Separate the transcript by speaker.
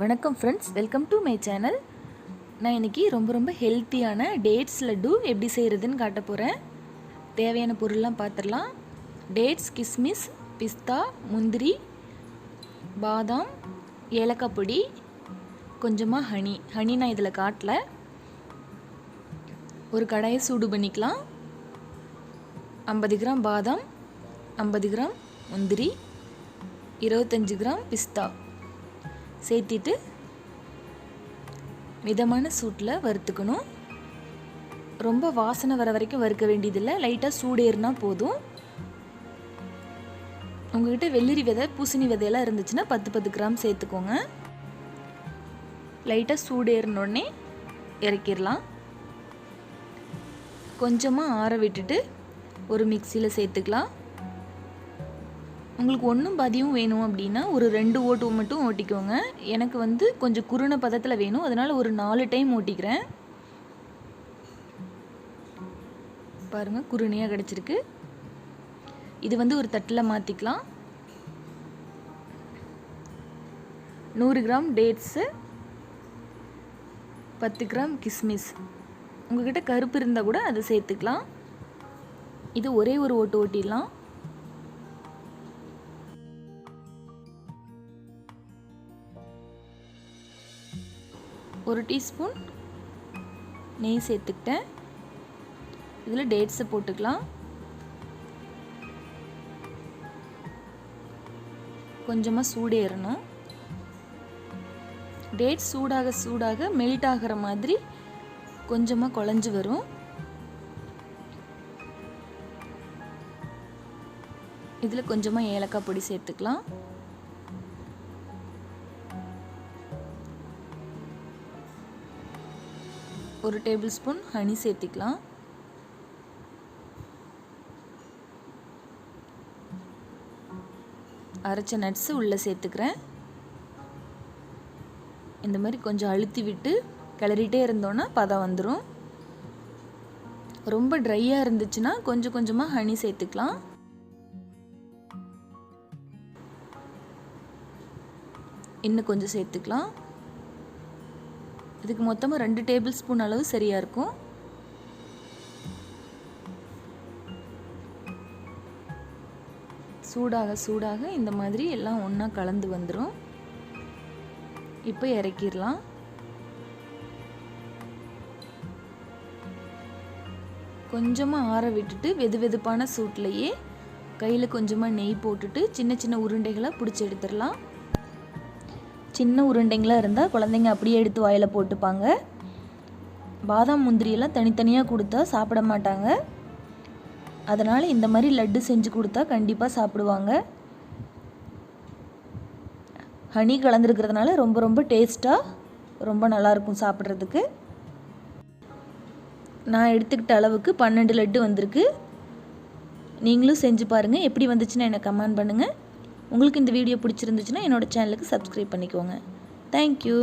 Speaker 1: வணக்கம் friends, welcome to my channel. நான் இன்றைக்கி ரொம்ப ஹெல்த்தியான டேட்ஸ் லட்டு எப்படி செய்கிறதுன்னு காட்ட போகிறேன். தேவையான பொருள்லாம் பார்த்துடலாம். டேட்ஸ், கிஸ்மிஸ், பிஸ்தா, முந்திரி, பாதாம், ஏலக்காய் பொடி, கொஞ்சமாக ஹனி நான் இதில் காட்டல. ஒரு கடாயை சூடு பண்ணிக்கலாம். 50 கிராம் பாதாம், 50 கிராம் முந்திரி, 25 கிராம் பிஸ்தா சேர்த்திட்டு மிதமான சூட்டில் வறுத்துக்கணும். ரொம்ப வாசனை வர வரைக்கும் வறுக்க வேண்டியதில்லை, லைட்டாக சூடேறினா போதும். உங்கள்கிட்ட வெள்ளரி விதை, பூசணி விதையெல்லாம் இருந்துச்சுன்னா 10 கிராம் சேர்த்துக்கோங்க. லைட்டாக சூடேறினோடனே இறக்கிடலாம். கொஞ்சமாக ஆற விட்டுட்டு ஒரு மிக்சியில் சேர்த்துக்கலாம். உங்களுக்கு ஒன்றும் பாதியும் வேணும் அப்படின்னா ஒரு 2 ஓட்டு மட்டும் ஓட்டிக்கோங்க. எனக்கு கொஞ்சம் குறுன பதத்தில் வேணும், அதனால் ஒரு 4 டைம் ஓட்டிக்கிறேன். பாருங்கள், குறுனையாக கிடச்சிருக்கு. இது ஒரு தட்டில் மாற்றிக்கலாம். 100 கிராம் டேட்ஸு, 10 கிராம் கிஸ்மிஸ். உங்கள்கிட்ட கருப்பு இருந்தால் கூட அதை சேர்த்துக்கலாம். இது ஒரே ஒரு ஓட்டு ஓட்டிடலாம். ஒரு டீஸ்பூன் நெய் சேர்த்துக்கிட்டேன். இதில் டேட்ஸை போட்டுக்கலாம். கொஞ்சமாக சூடேறணும். டேட்ஸ் சூடாக மெல்ட் ஆகிற மாதிரி கொஞ்சமாக குழஞ்சி வரும். இதில் கொஞ்சமாக ஏலக்காய் பொடி சேர்த்துக்கலாம். ஒரு டேபிள் ஸ்பூன் ஹனி சேர்த்திக்கலாம். அரைச்ச நட்ஸு உள்ளே சேர்த்துக்கிறேன். இந்த மாதிரி கொஞ்சம் அழுத்தி விட்டு கிளறிட்டே இருந்தோன்னா பதம் வந்துடும். ரொம்ப ட்ரையாக இருந்துச்சுன்னா கொஞ்சமாக ஹனி சேர்த்துக்கலாம். இன்னும் கொஞ்சம் சேர்த்துக்கலாம். இதுக்கு மொத்தமாக 2 டேபிள் ஸ்பூன் அளவு சரியாக இருக்கும். சூடாக இந்த மாதிரி எல்லாம் ஒன்றா கலந்து வந்துடும். இப்போ இறக்கிடலாம். கொஞ்சமாக ஆற விட்டுட்டு வெதுவெதுப்பான சூட்லேயே கையில் கொஞ்சமாக நெய் போட்டுட்டு சின்ன உருண்டைகளை பிடிச்சி எடுத்துடலாம். சின்ன உருண்டைங்களாக இருந்தால் குழந்தைங்க அப்படியே எடுத்து வாயில் போட்டுப்பாங்க. பாதாம் முந்திரியெல்லாம் தனித்தனியாக கொடுத்தா சாப்பிட மாட்டாங்க. அதனால் இந்த மாதிரி லட்டு செஞ்சு கொடுத்தா கண்டிப்பாக சாப்பிடுவாங்க. ஹனி கலந்துருக்கிறதுனால ரொம்ப டேஸ்ட்டாக ரொம்ப நல்லாயிருக்கும் சாப்பிட்றதுக்கு. நான் எடுத்துக்கிட்ட அளவுக்கு 12 லட்டு வந்திருக்கு. நீங்களும் செஞ்சு பாருங்கள். எப்படி வந்துச்சுன்னா எனக்கு கமெண்ட் பண்ணுங்கள். உங்களுக்கு இந்த வீடியோ பிடிச்சிருந்துச்சுன்னா என்னோடய சேனலுக்கு சப்ஸ்கிரைப் பண்ணிக்கோங்க. தேங்க்யூ.